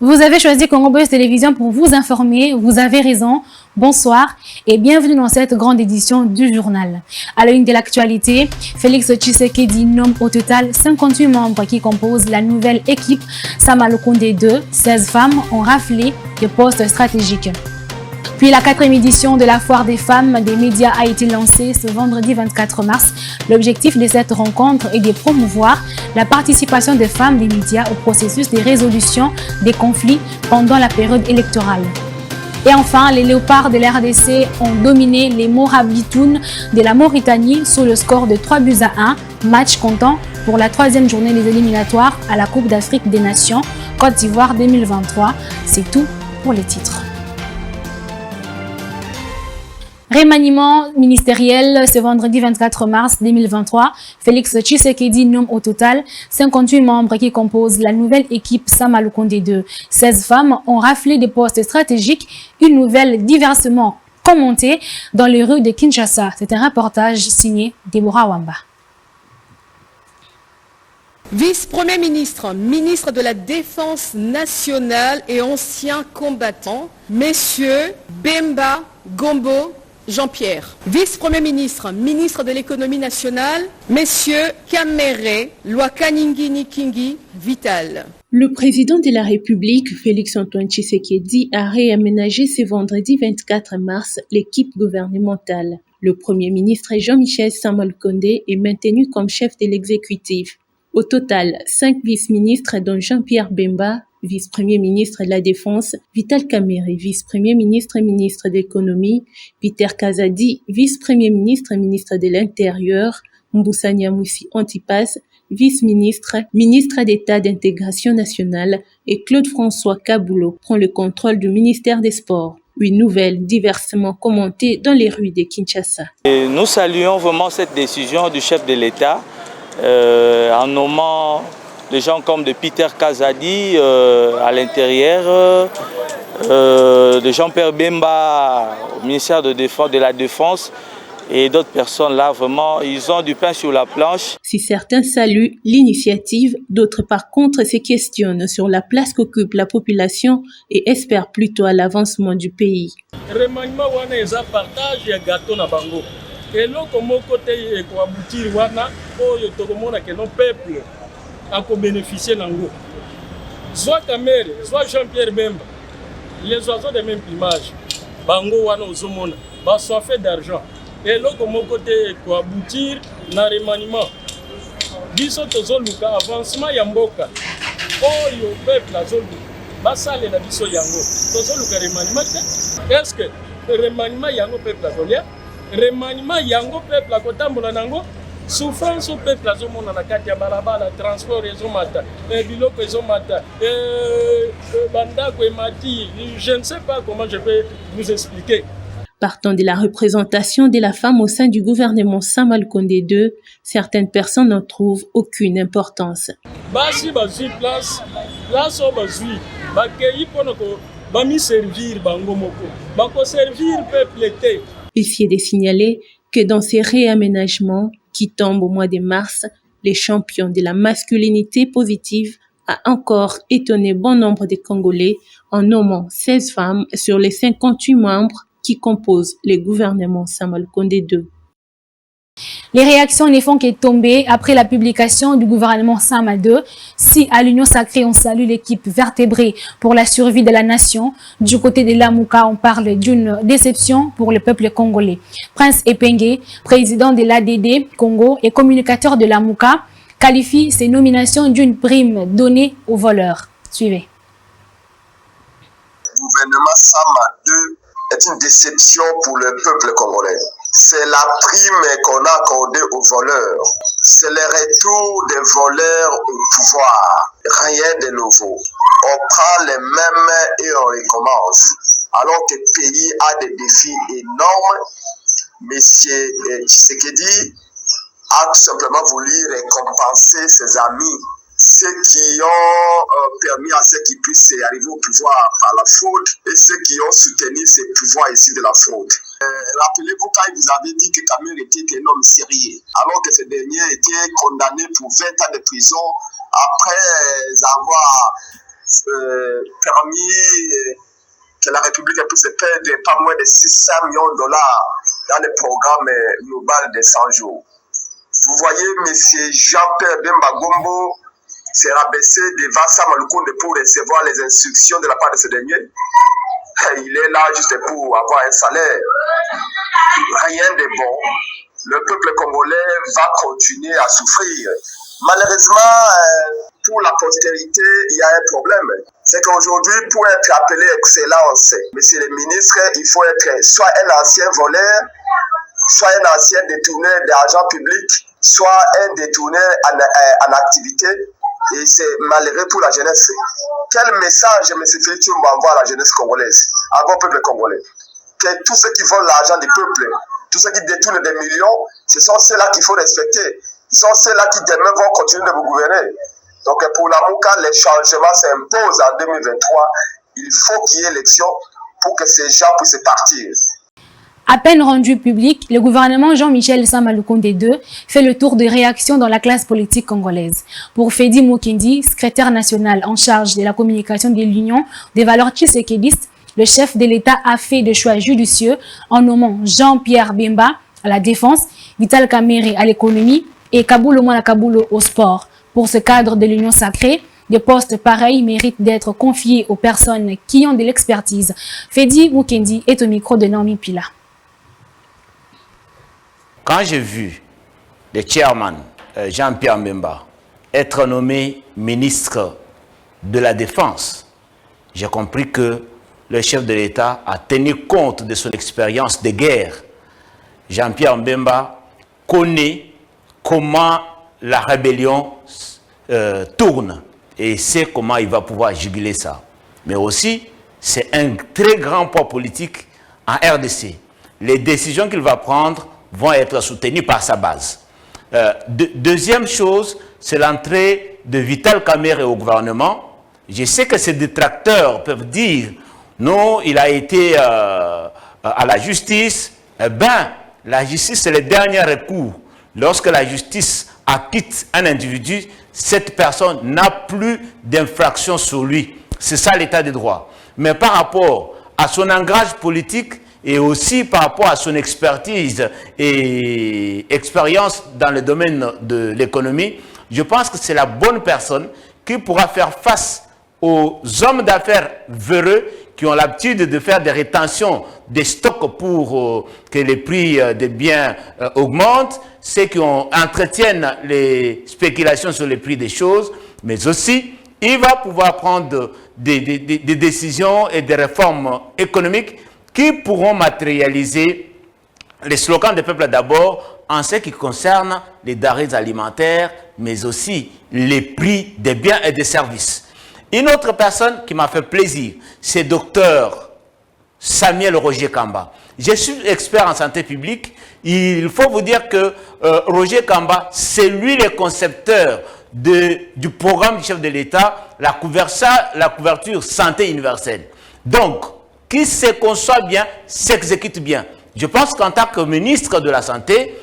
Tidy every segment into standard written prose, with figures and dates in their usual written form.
Vous avez choisi Congo Buzz Télévision pour vous informer, vous avez raison. Bonsoir et bienvenue dans cette grande édition du journal. À la une de l'actualité, Félix Tshisekedi nomme au total 58 membres qui composent la nouvelle équipe Sama Lukonde 2. 16 femmes ont raflé des postes stratégiques. Puis la 4e édition de la Foire des femmes des médias a été lancée ce vendredi 24 mars. L'objectif de cette rencontre est de promouvoir la participation des femmes des médias au processus de résolution des conflits pendant la période électorale. Et enfin, les léopards de la RDC ont dominé les Morabitoun de la Mauritanie sur le score de 3-1, match comptant pour la 3e journée des éliminatoires à la Coupe d'Afrique des Nations Côte d'Ivoire 2023. C'est tout pour les titres. Remaniement ministériel ce vendredi 24 mars 2023, Félix Tshisekedi nomme au total 58 membres qui composent la nouvelle équipe Sama Lukonde 2. 16 femmes ont raflé des postes stratégiques, une nouvelle diversement commentée dans les rues de Kinshasa. C'est un reportage signé Deborah Wamba. Vice-premier ministre, ministre de la Défense nationale et ancien combattant, messieurs Bemba Gombo Jean-Pierre. Vice-premier ministre, ministre de l'économie nationale, messieurs Kamere Lwakaningini Kingi Vital. Le président de la République, Félix-Antoine Tshisekedi, a réaménagé ce vendredi 24 mars l'équipe gouvernementale. Le premier ministre Jean-Michel Sama Lukonde est maintenu comme chef de l'exécutif. Au total, 5 vice-ministres dont Jean-Pierre Bemba, vice-premier ministre de la Défense, Vital Kamerhe, vice-premier ministre, ministre de l'Économie, Peter Kazadi, vice-premier ministre, ministre de l'Intérieur, Mbusa Nyamusi Antipas, vice-ministre, ministre d'État d'intégration nationale et Claude-François Kaboulot prend le contrôle du ministère des Sports. Une nouvelle diversement commentée dans les rues de Kinshasa. Et nous saluons vraiment cette décision du chef de l'État en nommant des gens comme de Peter Kazadi à l'intérieur, de Jean-Pierre Bemba au ministère de la Défense et d'autres personnes là, vraiment, ils ont du pain sur la planche. Si certains saluent l'initiative, d'autres par contre se questionnent sur la place qu'occupe la population et espèrent plutôt à l'avancement du pays. Remaniement wana eza partage ya gâteau na bango. Eloko moko te ekoaboutir wana oyo tokomona ke non peuple ako bénéficier nango. Soit Kamere, soit Jean-Pierre Bemba, les oiseaux de même plumage, bango wana ozomona, ba soit fait d'argent. Et l'autre mon côté ko aboutir na remaniement. Biso tozoluka avancement ya mboka. Oyo peuple azoluka, ba sale na biso yango. Tozoluka remaniement te. Est-ce que remaniement yango peuple azolia? Remaniement yango peuple akotambola nango? Souffrance au peuple azomona na kati ya balabala, transport ezomata, biloko ezomata, bandako emati, je ne sais pas comment je vais vous expliquer. Partant de la représentation de la femme au sein du gouvernement Sama Lukonde 2, certaines personnes n'en trouvent aucune importance. Basi bazui place au bazui, bakei pono ko bami servir bango moko, bako servir peuple te. Il est de signaler que dans ces réaménagements qui tombent au mois de mars, les champions de la masculinité positive a encore étonné bon nombre de Congolais en nommant 16 femmes sur les 58 membres qui composent le gouvernement Sama Lukonde 2. Les réactions ne font que tomber après la publication du gouvernement Sama 2. Si à l'Union Sacrée on salue l'équipe vertébrée pour la survie de la nation, du côté de Lamuka on parle d'une déception pour le peuple congolais. Prince Epenge, président de l'ADD Congo et communicateur de Lamuka, qualifie ces nominations d'une prime donnée aux voleurs. Suivez. Le gouvernement Sama 2 est une déception pour le peuple congolais. C'est la prime qu'on a accordée aux voleurs. C'est le retour des voleurs au pouvoir. Rien de nouveau. On prend les mêmes et on recommence. Alors que le pays a des défis énormes, Monsieur Tshisekedi a tout simplement voulu récompenser ses amis, ceux qui ont permis à ceux qui puissent arriver au pouvoir par la fraude et ceux qui ont soutenu ces pouvoirs ici de la fraude. Rappelez-vous quand il vous avait dit que Kamere était un homme sérieux, alors que ce dernier était condamné pour 20 ans de prison après avoir permis que la République puisse perdre pas moins de 600 millions de dollars dans le programme global des 100 jours. Vous voyez, M. Jean-Pierre Bemba Gombo s'est rabaissé devant Sam Lukonde pour recevoir les instructions de la part de ce dernier. Il est là juste pour avoir un salaire. Rien de bon. Le peuple congolais va continuer à souffrir. Malheureusement, pour la postérité, il y a un problème. C'est qu'aujourd'hui, pour être appelé excellence, monsieur le ministre, il faut être soit un ancien voleur, soit un ancien détourneur d'argent public, soit un détourneur en activité. Et c'est malheureux pour la jeunesse. Quel message M. Félix Tshilombo envoie à la jeunesse congolaise, à votre peuple congolais? Que tous ceux qui volent l'argent du peuple, tous ceux qui détournent des millions, ce sont ceux-là qu'il faut respecter. Ce sont ceux-là qui demain vont continuer de vous gouverner. Donc pour l'Amouka, les changements s'imposent en 2023. Il faut qu'il y ait élection pour que ces gens puissent partir. À peine rendu public, le gouvernement Jean-Michel Sama Lukonde II fait le tour de réaction dans la classe politique congolaise. Pour Fedi Mukindi, secrétaire national en charge de la communication de l'Union des valeurs tshisekédistes, le chef de l'État a fait des choix judicieux en nommant Jean-Pierre Bemba à la défense, Vital Kamerhe à l'économie et Kabulo Mwana Kabulo au sport. Pour ce cadre de l'Union sacrée, des postes pareils méritent d'être confiés aux personnes qui ont de l'expertise. Fedi Mukindi est au micro de Naomi Pila. Quand j'ai vu le chairman Jean-Pierre Bemba être nommé ministre de la Défense, j'ai compris que le chef de l'État a tenu compte de son expérience de guerre. Jean-Pierre Bemba connaît comment la rébellion tourne et sait comment il va pouvoir juguler ça. Mais aussi, c'est un très grand poids politique en RDC. Les décisions qu'il va prendre vont être soutenues par sa base. Deuxième chose, c'est l'entrée de Vital Kamerhe au gouvernement. Je sais que ces détracteurs peuvent dire non, il a été à la justice. Eh bien, la justice, c'est le dernier recours. Lorsque la justice acquitte un individu, cette personne n'a plus d'infraction sur lui. C'est ça l'état de droit. Mais par rapport à son engagement politique et aussi par rapport à son expertise et expérience dans le domaine de l'économie, je pense que c'est la bonne personne qui pourra faire face aux hommes d'affaires véreux qui ont l'habitude de faire des rétentions des stocks pour que les prix des biens augmentent, ceux qui entretiennent les spéculations sur les prix des choses, mais aussi il va pouvoir prendre des décisions et des réformes économiques qui pourront matérialiser les slogans des peuples d'abord en ce qui concerne les denrées alimentaires, mais aussi les prix des biens et des services. Une autre personne qui m'a fait plaisir, c'est Dr Samuel Roger Kamba. Je suis expert en santé publique. Il faut vous dire que Roger Kamba, c'est lui le concepteur du programme du chef de l'État, la couverture santé universelle. Donc, qui se conçoit bien, s'exécute bien. Je pense qu'en tant que ministre de la Santé,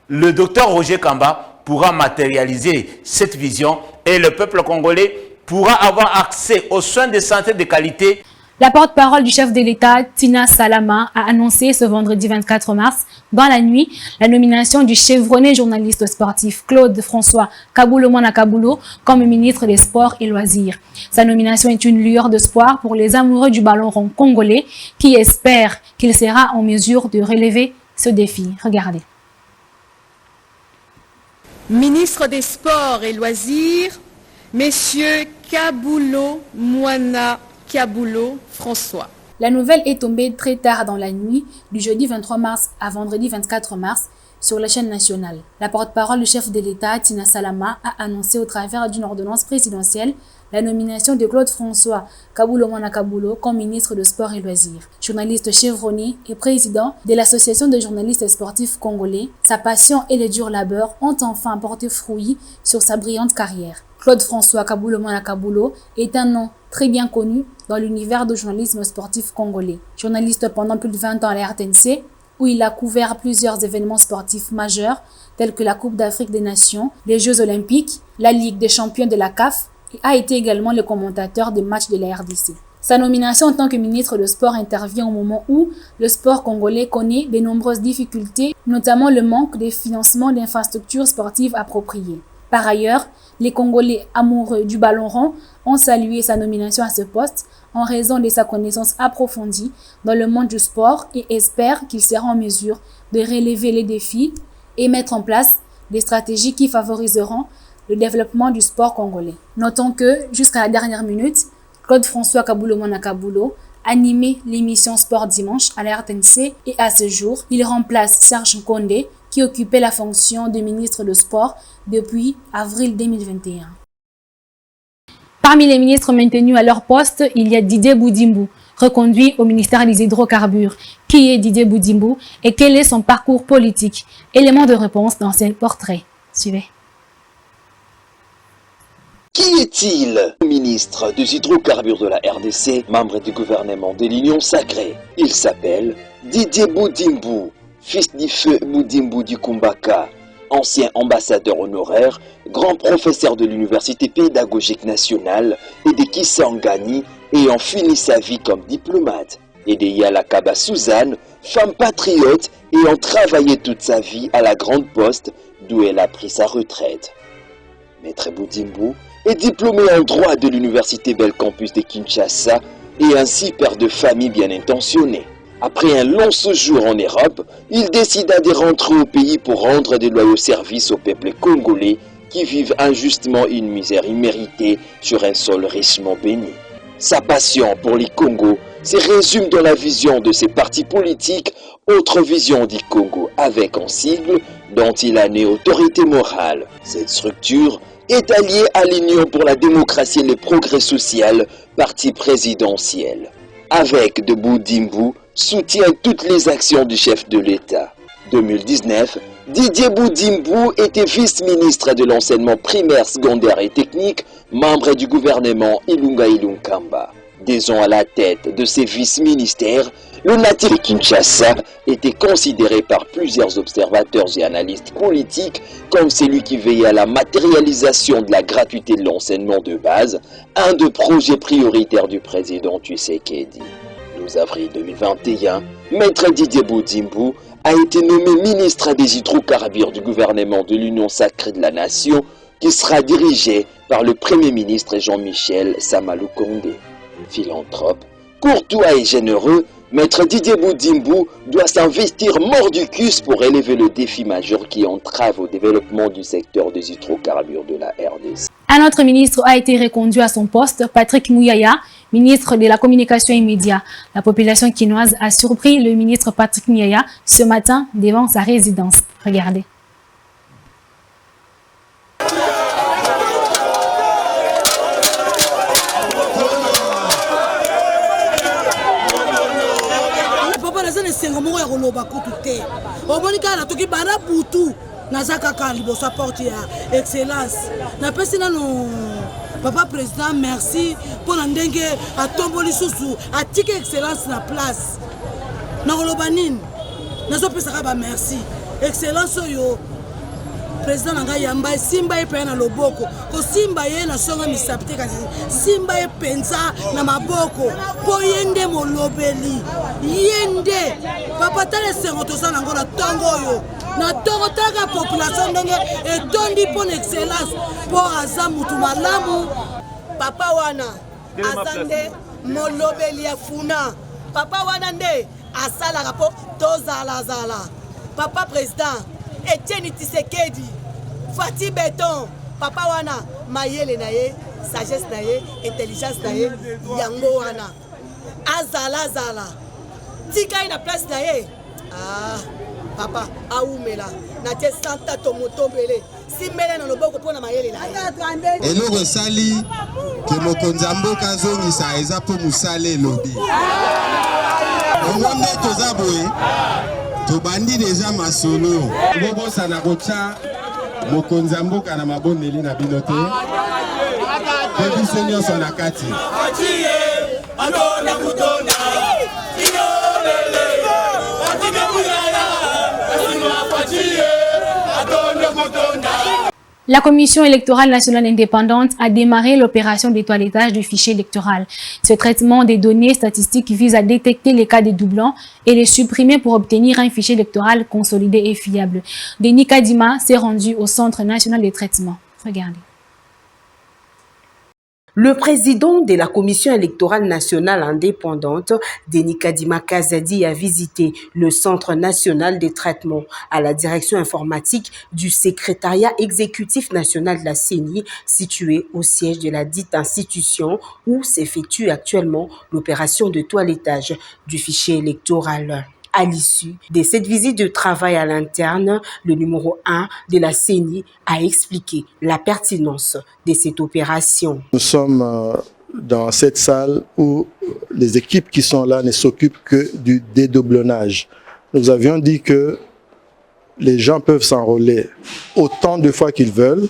le docteur Roger Kamba pourra matérialiser cette vision et le peuple congolais pourra avoir accès aux soins de santé de qualité. La porte-parole du chef de l'État, Tina Salama, a annoncé ce vendredi 24 mars, dans la nuit, la nomination du chevronné journaliste sportif Claude François Kabulo Mwana Kabulo comme ministre des Sports et Loisirs. Sa nomination est une lueur d'espoir pour les amoureux du ballon rond congolais qui espèrent qu'il sera en mesure de relever ce défi. Regardez. Ministre des Sports et Loisirs, Messieurs Kabulo Mwana Kabulo François. La nouvelle est tombée très tard dans la nuit du jeudi 23 mars à vendredi 24 mars sur la chaîne nationale. La porte-parole du chef de l'État, Tina Salama, a annoncé au travers d'une ordonnance présidentielle la nomination de Claude François Kabulo Mwana Kabulo comme ministre de Sport et Loisirs. Journaliste chevronné et président de l'Association de journalistes sportifs congolais, sa passion et le dur labeur ont enfin porté fruit sur sa brillante carrière. Claude François Kabulo Mwana Kabulo est un nom très bien connu dans l'univers du journalisme sportif congolais. Journaliste pendant plus de 20 ans à la RTNC, où il a couvert plusieurs événements sportifs majeurs tels que la Coupe d'Afrique des Nations, les Jeux Olympiques, la Ligue des champions de la CAF et a été également le commentateur des matchs de la RDC. Sa nomination en tant que ministre de Sport intervient au moment où le sport congolais connaît de nombreuses difficultés, notamment le manque de financement d'infrastructures sportives appropriées. Par ailleurs, les Congolais amoureux du ballon rond ont salué sa nomination à ce poste en raison de sa connaissance approfondie dans le monde du sport et espèrent qu'il sera en mesure de relever les défis et mettre en place des stratégies qui favoriseront le développement du sport congolais. Notons que, jusqu'à la dernière minute, Claude-François Kabulo Mwana Kabulo animait l'émission Sport Dimanche à la RTNC et à ce jour, il remplace Serge Kondé qui occupait la fonction de ministre de Sport depuis avril 2021. Parmi les ministres maintenus à leur poste, il y a Didier Boudimbu, reconduit au ministère des Hydrocarbures. Qui est Didier Boudimbu et quel est son parcours politique? Élément de réponse dans ces portraits. Suivez. Qui est-il? Ministre des Hydrocarbures de la RDC, membre du gouvernement de l'Union Sacrée. Il s'appelle Didier Boudimbu, fils du feu Boudimbu du Kumbaka, ancien ambassadeur honoraire, grand professeur de l'Université pédagogique nationale et de Kisangani, ayant fini sa vie comme diplomate. Et de Yalakaba Suzanne, femme patriote ayant travaillé toute sa vie à la Grande Poste, d'où elle a pris sa retraite. Maître Boudimbu est diplômé en droit de l'Université Bel Campus de Kinshasa et ainsi père de famille bien intentionné. Après un long séjour en Europe, il décida de rentrer au pays pour rendre de loyaux services au peuple congolais qui vivent injustement une misère imméritée sur un sol richement béni. Sa passion pour les Congos se résume dans la vision de ses partis politiques, Autre Vision du Congo, avec en sigle dont il a né autorité morale. Cette structure est alliée à l'Union pour la démocratie et le progrès social, parti présidentiel. Avec de Boudimbu, soutient toutes les actions du chef de l'État. 2019, Didier Boudimbu était vice-ministre de l'enseignement primaire, secondaire et technique, membre du gouvernement Ilunga Ilunkamba. 2 ans à la tête de ces vice-ministères, le natif de Kinshasa était considéré par plusieurs observateurs et analystes politiques comme celui qui veillait à la matérialisation de la gratuité de l'enseignement de base, un des projets prioritaires du président Tshisekedi. 12 avril 2021, Maître Didier Boudimbu a été nommé ministre des Hydrocarbures du gouvernement de l'Union Sacrée de la Nation qui sera dirigé par le Premier ministre Jean-Michel Samaloukonde. Philanthrope, courtois et généreux, Maître Didier Boudimbu doit s'investir mordicus pour élever le défi majeur qui entrave au développement du secteur des hydrocarbures de la RDC. Un autre ministre a été reconduit à son poste, Patrick Mouyaya, ministre de la Communication et Médias. La population quinoise a surpris le ministre Patrick Mouyaya ce matin devant sa résidence. Regardez. Excellence. Papa président, merci pour l'endenge à tomboli sousou, à tike excellence na place. Na rolobanine, na zo pesaka ba merci. Excellence yo. Président nanga yamba simba e pe na loboko. Ko simba ye na songa misapite kasi. Simba e penza na maboko. Po yende molobeli. Yende. Papa tale sengoto sana ngona tongo yo. Na tongo taka population ndenge etondi pour excellence pour azamutu malamu. Papa wana azande molobeli ya funa. Papa wana nde asala rapo tozala zala. Papa président Etienne Tshisekedi Fati Beton. Papa wana mayele na ye, sagesse na ye, intelligence na ye, yango wana azala zala. Tika ina place na ye. Ah, papa aumela na tie santa tomotombele simbele na loboko pona mayele la eloko sali ke mokonzi mboka zongisa eza po musale lobi ongonde toza boye tobandi deja masolo bobosana kotia mokonzi mboka na mabondeli na bino te pe biso nyonso na kati La Commission électorale nationale indépendante a démarré l'opération de toilettage du fichier électoral. Ce traitement des données statistiques vise à détecter les cas de doublons et les supprimer pour obtenir un fichier électoral consolidé et fiable. Denis Kadima s'est rendu au Centre national de traitement. Regardez. Le président de la Commission électorale nationale indépendante, Denis Kadima Kazadi, a visité le Centre national de traitement à la direction informatique du secrétariat exécutif national de la CENI, situé au siège de la dite institution où s'effectue actuellement l'opération de toilettage du fichier électoral. À l'issue de cette visite de travail à l'interne, le numéro 1 de la CENI a expliqué la pertinence de cette opération. Nous sommes dans cette salle où les équipes qui sont là ne s'occupent que du dédoublonnage. Nous avions dit que les gens peuvent s'enrôler autant de fois qu'ils veulent,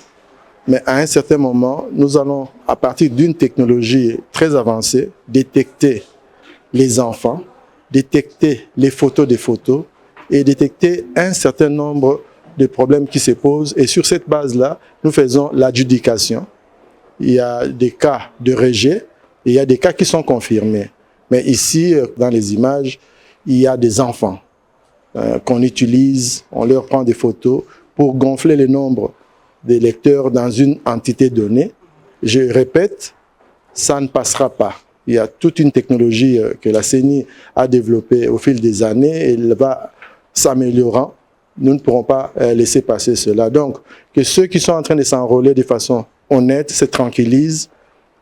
mais à un certain moment, nous allons, à partir d'une technologie très avancée, détecter les enfants, détecter les photos des photos et détecter un certain nombre de problèmes qui se posent. Et sur cette base-là, nous faisons l'adjudication. Il y a des cas de rejet et il y a des cas qui sont confirmés. Mais ici, dans les images, il y a des enfants qu'on utilise, on leur prend des photos pour gonfler le nombre des lecteurs dans une entité donnée. Je répète, ça ne passera pas. Il y a toute une technologie que la CENI a développée au fil des années et elle va s'améliorant. Nous ne pourrons pas laisser passer cela. Donc, que ceux qui sont en train de s'enrôler de façon honnête se tranquillisent.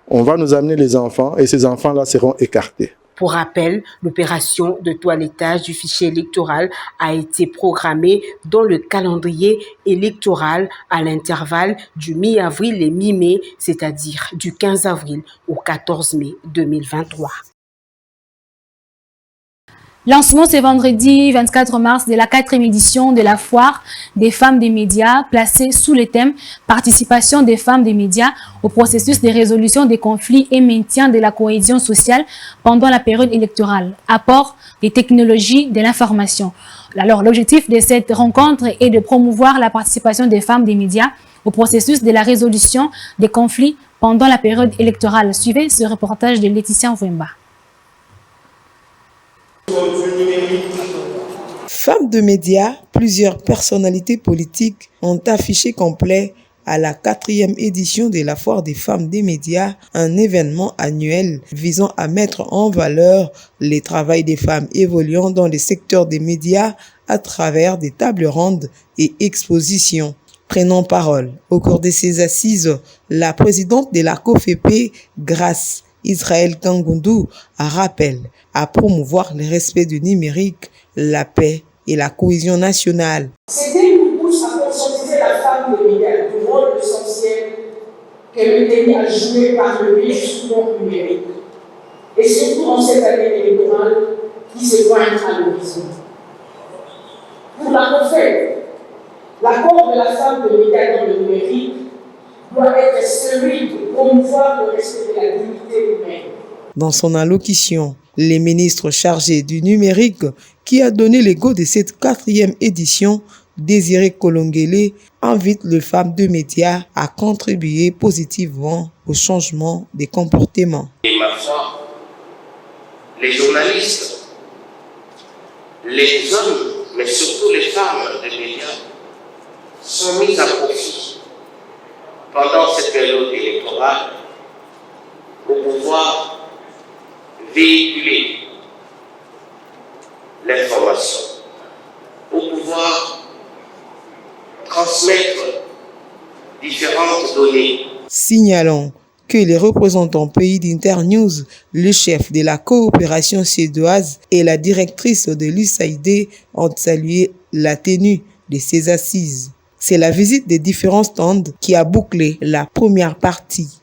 On va nous amener les enfants et ces enfants-là seront écartés. Pour rappel, l'opération de toilettage du fichier électoral a été programmée dans le calendrier électoral à l'intervalle du mi-avril et mi-mai, c'est-à-dire du 15 avril au 14 mai 2023. Lancement ce vendredi 24 mars de la 4e édition de la foire des femmes des médias, placée sous le thème « Participation des femmes des médias au processus de résolution des conflits et maintien de la cohésion sociale pendant la période électorale. Apport des technologies de l'information ». Alors, l'objectif de cette rencontre est de promouvoir la participation des femmes des médias au processus de la résolution des conflits pendant la période électorale. Suivez ce reportage de Laetitia Mvemba. Femmes de médias, plusieurs personnalités politiques ont affiché complet à la 4e édition de la Foire des femmes des médias, un événement annuel visant à mettre en valeur les travaux des femmes évoluant dans le secteur des médias à travers des tables rondes et expositions. Prenant parole au cours de ces assises, la présidente de la COFEP, Grâce Israël Kangundu, rappelle à promouvoir le respect du numérique, la paix et la cohésion nationale. C'était une pousse à conscientiser la femme des médias du rôle essentiel que le pays a joué par le biais du support numérique, et surtout en cette année électorale qui se pointe à l'horizon. Pour la COFEP, l'accord de la femme des médias dans le numérique doit être celui de promouvoir le respect de la dignité humaine. Dans son allocution, les ministres chargés du numérique qui a donné le go de cette 4e édition, Désiré Kolongele, invite les femmes de médias à contribuer positivement au changement des comportements. Et ma foi, les journalistes, les hommes, mais surtout les femmes des médias, sont mis à profit pendant cette période électorale pour pouvoir véhiculer l'information, pour pouvoir transmettre différentes données. Signalons que les représentants pays d'Internews, le chef de la coopération suédoise et la directrice de l'USAID ont salué la tenue de ces assises. C'est la visite des différents stands qui a bouclé la première partie.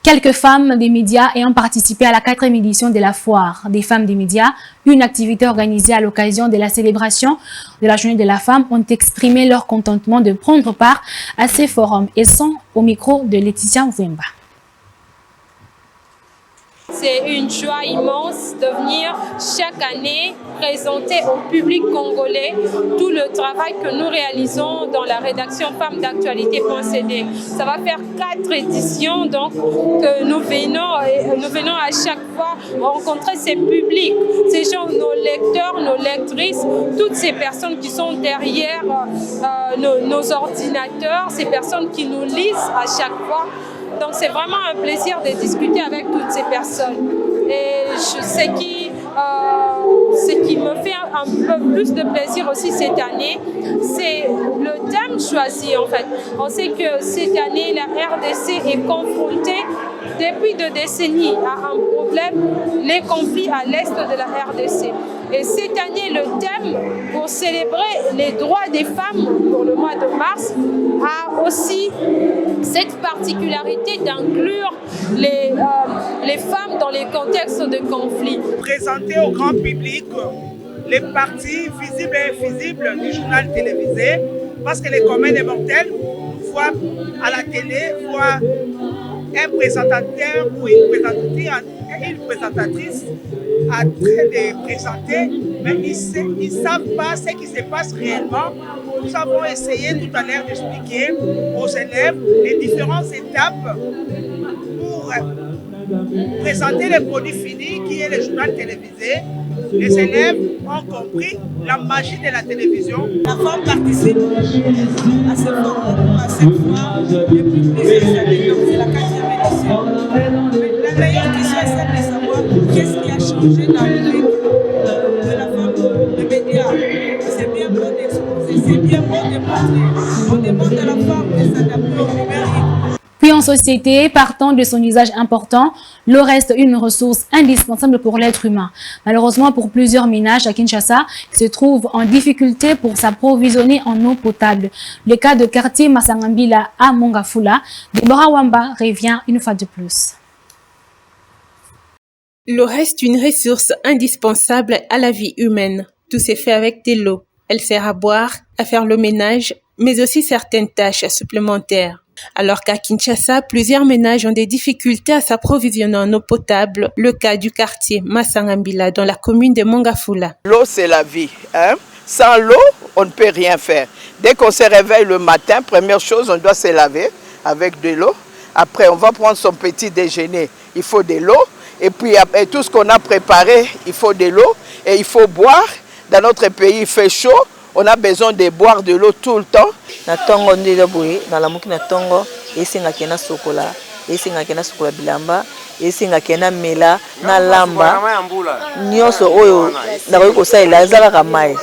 Quelques femmes des médias ayant participé à la 4e édition de la Foire des femmes des médias, une activité organisée à l'occasion de la célébration de la Journée de la femme, ont exprimé leur contentement de prendre part à ces forums et sont au micro de Laetitia Mvemba. C'est une joie immense de venir chaque année présenter au public congolais tout le travail que nous réalisons dans la rédaction Femmes d'actualité.cd. Ça va faire 4 éditions donc que nous venons à chaque fois rencontrer ces publics, ces gens, nos lecteurs, nos lectrices, toutes ces personnes qui sont derrière nos ordinateurs, ces personnes qui nous lisent à chaque fois. Donc c'est vraiment un plaisir de discuter avec toutes ces personnes. Et ce qui me fait un peu plus de plaisir aussi cette année, c'est le thème choisi en fait. On sait que cette année, la RDC est confrontée depuis 2 décennies à un problème, les conflits à l'est de la RDC. Et cette année, le thème pour célébrer les droits des femmes pour le mois de mars a aussi cette particularité d'inclure les femmes dans les contextes de conflit. Présenter au grand public les parties visibles et invisibles du journal télévisé, parce que les communs des mortels voient à la télé, voient un présentateur ou une présentatrice en train de présenter, mais ils ne savent pas ce qui se passe réellement. Nous avons essayé tout à l'heure d'expliquer aux élèves les différentes étapes pour présenter le produit fini qui est le journal télévisé. Les élèves ont compris la magie de la télévision. La femme participe à ce forum, à cette fois, depuis plusieurs années. Donc c'est la 4e édition. La meilleure question est celle de savoir qu'est-ce qui a changé dans le vécu de la femme, des médias. C'est bien beau d'exposer, c'est bien beau de montrer. On demande à la femme de s'adapter au numérique. Puis en société, partant de son usage important, l'eau reste une ressource indispensable pour l'être humain. Malheureusement, pour plusieurs ménages à Kinshasa, qui se trouvent en difficulté pour s'approvisionner en eau potable. Le cas de quartier Masangambila à Mongafula, Deborah Wamba revient une fois de plus. L'eau reste une ressource indispensable à la vie humaine. Tout s'est fait avec de l'eau. Elle sert à boire, à faire le ménage, mais aussi certaines tâches supplémentaires. Alors qu'à Kinshasa, plusieurs ménages ont des difficultés à s'approvisionner en eau potable, le cas du quartier Masangambila dans la commune de Mongafula. L'eau, c'est la vie. Sans l'eau, on ne peut rien faire. Dès qu'on se réveille le matin, première chose, on doit se laver avec de l'eau. Après, on va prendre son petit déjeuner, il faut de l'eau. Et puis, après, tout ce qu'on a préparé, il faut de l'eau. Et il faut boire. Dans notre pays, il fait chaud. On a besoin de boire de l'eau tout le temps. Na tongo ndile boye na lamuki na tongo esinga kena sokola bilamba esinga kena mela na lamba nyoso oyo na ko kosaila ezala ka mai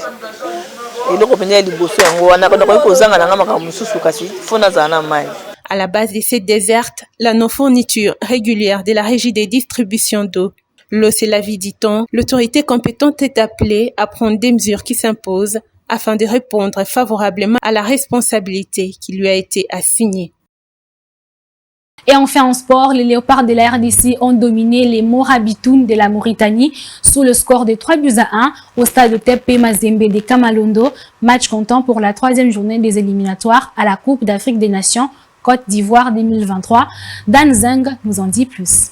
eloko penya liboso yango wana ko kozanga na ngama ka mususu kasi fona zana mai. À la base de ces désertes, la non-fourniture régulière de la régie des distributions d'eau. L'eau, c'est la vie, dit-on. L'autorité compétente est appelée à prendre des mesures qui s'imposent afin de répondre favorablement à la responsabilité qui lui a été assignée. Et enfin en sport, les Léopards de la RDC ont dominé les Morabitoun de la Mauritanie sous le score de 3-1 au stade Tepe Mazembe de Kamalondo, match comptant pour la 3e journée des éliminatoires à la Coupe d'Afrique des Nations Côte d'Ivoire 2023. Dan Zeng nous en dit plus.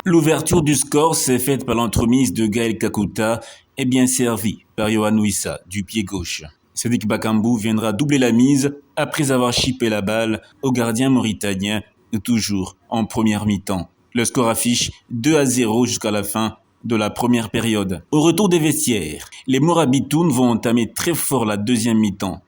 L'ouverture du score s'est faite par l'entremise de Gaël Kakuta et bien servie par Yohan Wissa du pied gauche. Cédric Bakambu viendra doubler la mise après avoir chippé la balle au gardien mauritanien, toujours en première mi-temps. Le score affiche 2-0 jusqu'à la fin de la première période. Au retour des vestiaires, les Morabitoun vont entamer très fort la deuxième mi-temps.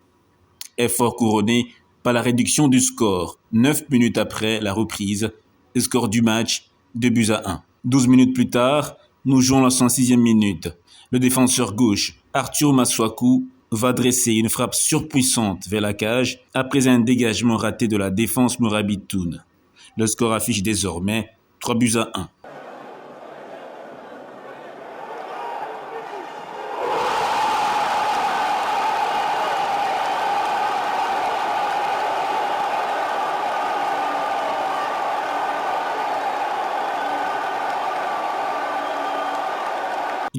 Effort couronné par la réduction du score, 9 minutes après la reprise. Le score du match, 2-1. 12 minutes plus tard, nous jouons la 106e minute. Le défenseur gauche, Arthur Maswaku, va dresser une frappe surpuissante vers la cage après un dégagement raté de la défense Morabitoun. Le score affiche désormais 3-1.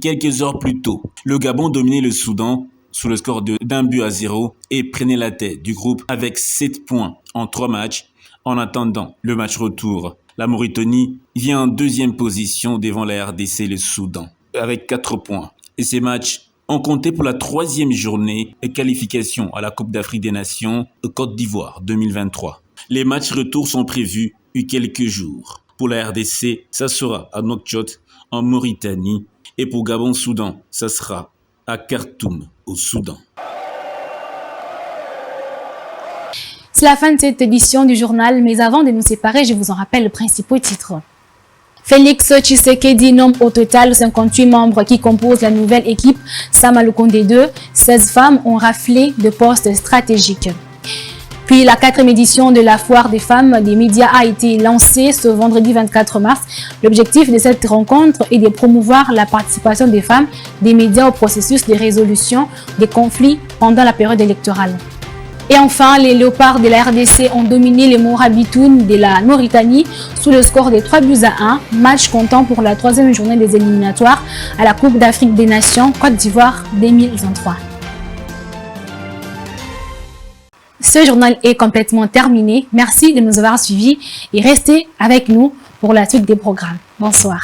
Quelques heures plus tôt, le Gabon dominait le Soudan sous le score d'1-0 et prenait la tête du groupe avec 7 points en 3 matchs. En attendant le match retour, la Mauritanie vient en 2e position devant la RDC et le Soudan avec 4 points. Et ces matchs ont compté pour la 3e journée et qualification à la Coupe d'Afrique des Nations Côte d'Ivoire 2023. Les matchs retour sont prévus quelques jours. Pour la RDC, ça sera à Nouakchott en Mauritanie et pour Gabon-Soudan, ça sera à Khartoum au Soudan. C'est la fin de cette édition du journal, mais avant de nous séparer, je vous en rappelle le principal titre. Félix Tshisekedi nomme au total 58 membres qui composent la nouvelle équipe Sama Lukonde 2. 16 femmes ont raflé de postes stratégiques. Puis la 4e édition de la foire des femmes des médias a été lancée ce vendredi 24 mars. L'objectif de cette rencontre est de promouvoir la participation des femmes des médias au processus de résolution des conflits pendant la période électorale. Et enfin, les Léopards de la RDC ont dominé les Morabitoun de la Mauritanie sous le score de 3-1, match comptant pour la 3e journée des éliminatoires à la Coupe d'Afrique des Nations Côte d'Ivoire 2023. Ce journal est complètement terminé. Merci de nous avoir suivis et restez avec nous pour la suite des programmes. Bonsoir.